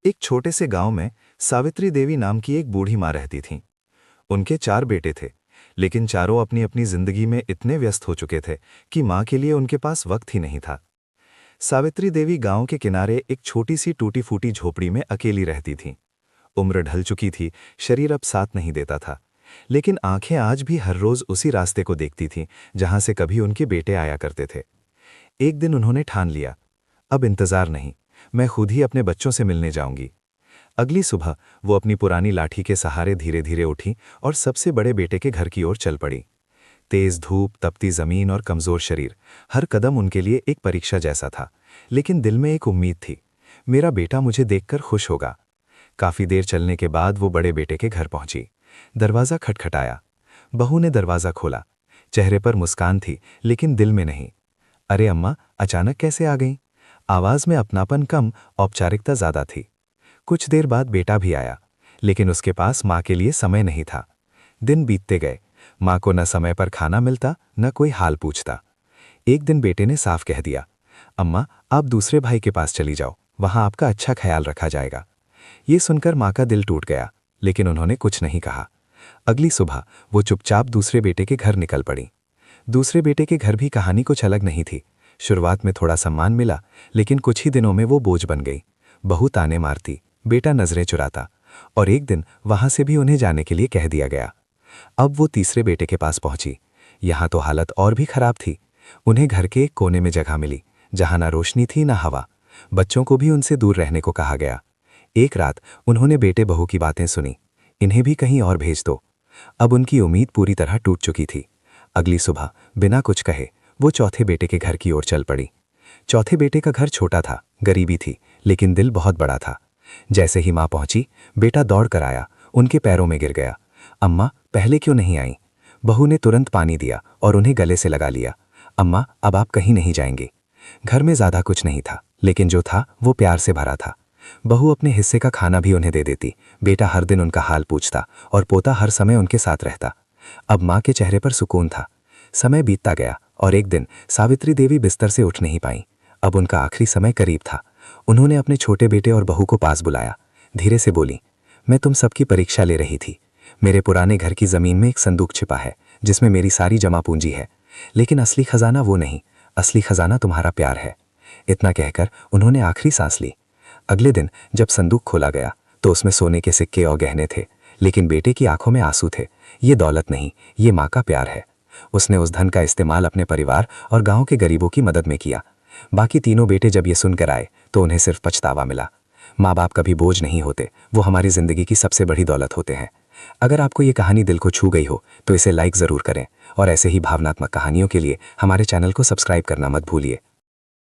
एक छोटे से गांव में सावित्री देवी नाम की एक बूढ़ी माँ रहती थीं। उनके 4 बेटे थे, लेकिन चारों अपनी अपनी जिंदगी में इतने व्यस्त हो चुके थे कि माँ के लिए उनके पास वक्त ही नहीं था। सावित्री देवी गांव के किनारे एक छोटी सी टूटी फूटी झोपड़ी में अकेली रहती थीं। उम्र ढल चुकी थी, शरीर अब साथ नहीं देता था, लेकिन आंखें आज भी हर रोज उसी रास्ते को देखती थीं जहां से कभी उनके बेटे आया करते थे। एक दिन उन्होंने ठान लिया, अब इंतजार नहीं, मैं खुद ही अपने बच्चों से मिलने जाऊंगी। अगली सुबह वो अपनी पुरानी लाठी के सहारे धीरे धीरे उठी और सबसे बड़े बेटे के घर की ओर चल पड़ी। तेज धूप, तपती जमीन और कमजोर शरीर, हर कदम उनके लिए एक परीक्षा जैसा था, लेकिन दिल में एक उम्मीद थी, मेरा बेटा मुझे देखकर खुश होगा। काफी देर चलने के बाद वो बड़े बेटे के घर पहुंची। दरवाजा खटखटाया। बहू ने दरवाजा खोला। चेहरे पर मुस्कान थी, लेकिन दिल में नहीं। अरे अम्मा, अचानक कैसे आ गईं? आवाज में अपनापन कम, औपचारिकता ज्यादा थी। कुछ देर बाद बेटा भी आया, लेकिन उसके पास माँ के लिए समय नहीं था। दिन बीतते गए, माँ को न समय पर खाना मिलता, न कोई हाल पूछता। एक दिन बेटे ने साफ कह दिया, अम्मा आप दूसरे भाई के पास चली जाओ, वहां आपका अच्छा ख्याल रखा जाएगा। ये सुनकर माँ का दिल टूट गया, लेकिन उन्होंने कुछ नहीं कहा। अगली सुबह वो चुपचाप दूसरे बेटे के घर निकल पड़ी। दूसरे बेटे के घर भी कहानी कुछ अलग नहीं थी। शुरुआत में थोड़ा सम्मान मिला, लेकिन कुछ ही दिनों में वो बोझ बन गई। बहू ताने मारती, बेटा नजरें चुराता, और एक दिन वहां से भी उन्हें जाने के लिए कह दिया गया। अब वो तीसरे बेटे के पास पहुंची। यहाँ तो हालत और भी खराब थी। उन्हें घर के एक कोने में जगह मिली, जहां ना रोशनी थी ना हवा। बच्चों को भी उनसे दूर रहने को कहा गया। एक रात उन्होंने बेटे बहू की बातें सुनी, इन्हें भी कहीं और भेज दो। अब उनकी उम्मीद पूरी तरह टूट चुकी थी। अगली सुबह बिना कुछ कहे वो चौथे बेटे के घर की ओर चल पड़ी। चौथे बेटे का घर छोटा था, गरीबी थी, लेकिन दिल बहुत बड़ा था। जैसे ही माँ पहुंची, बेटा दौड़ कर आया, उनके पैरों में गिर गया। अम्मा पहले क्यों नहीं आई? बहू ने तुरंत पानी दिया और उन्हें गले से लगा लिया। अम्मा अब आप कहीं नहीं जाएंगे। घर में ज्यादा कुछ नहीं था, लेकिन जो था वो प्यार से भरा था। बहू अपने हिस्से का खाना भी उन्हें दे देती, बेटा हर दिन उनका हाल पूछता और पोता हर समय उनके साथ रहता। अब माँ के चेहरे पर सुकून था। समय बीतता गया और एक दिन सावित्री देवी बिस्तर से उठ नहीं पाई। अब उनका आखिरी समय करीब था। उन्होंने अपने छोटे बेटे और बहू को पास बुलाया। धीरे से बोली, मैं तुम सबकी परीक्षा ले रही थी। मेरे पुराने घर की जमीन में एक संदूक छिपा है, जिसमें मेरी सारी जमा पूंजी है, लेकिन असली खजाना वो नहीं, असली खजाना तुम्हारा प्यार है। इतना कहकर उन्होंने आखिरी सांस ली। अगले दिन जब संदूक खोला गया तो उसमें सोने के सिक्के और गहने थे, लेकिन बेटे की आंखों में आंसू थे। ये दौलत नहीं, ये माँ का प्यार है। उसने उस धन का इस्तेमाल अपने परिवार और गांव के गरीबों की मदद में किया। बाकी तीनों बेटे जब ये सुनकर आए तो उन्हें सिर्फ पछतावा मिला। माँ बाप कभी बोझ नहीं होते, वो हमारी जिंदगी की सबसे बड़ी दौलत होते हैं। अगर आपको ये कहानी दिल को छू गई हो तो इसे लाइक ज़रूर करें, और ऐसे ही भावनात्मक कहानियों के लिए हमारे चैनल को सब्सक्राइब करना मत भूलिए।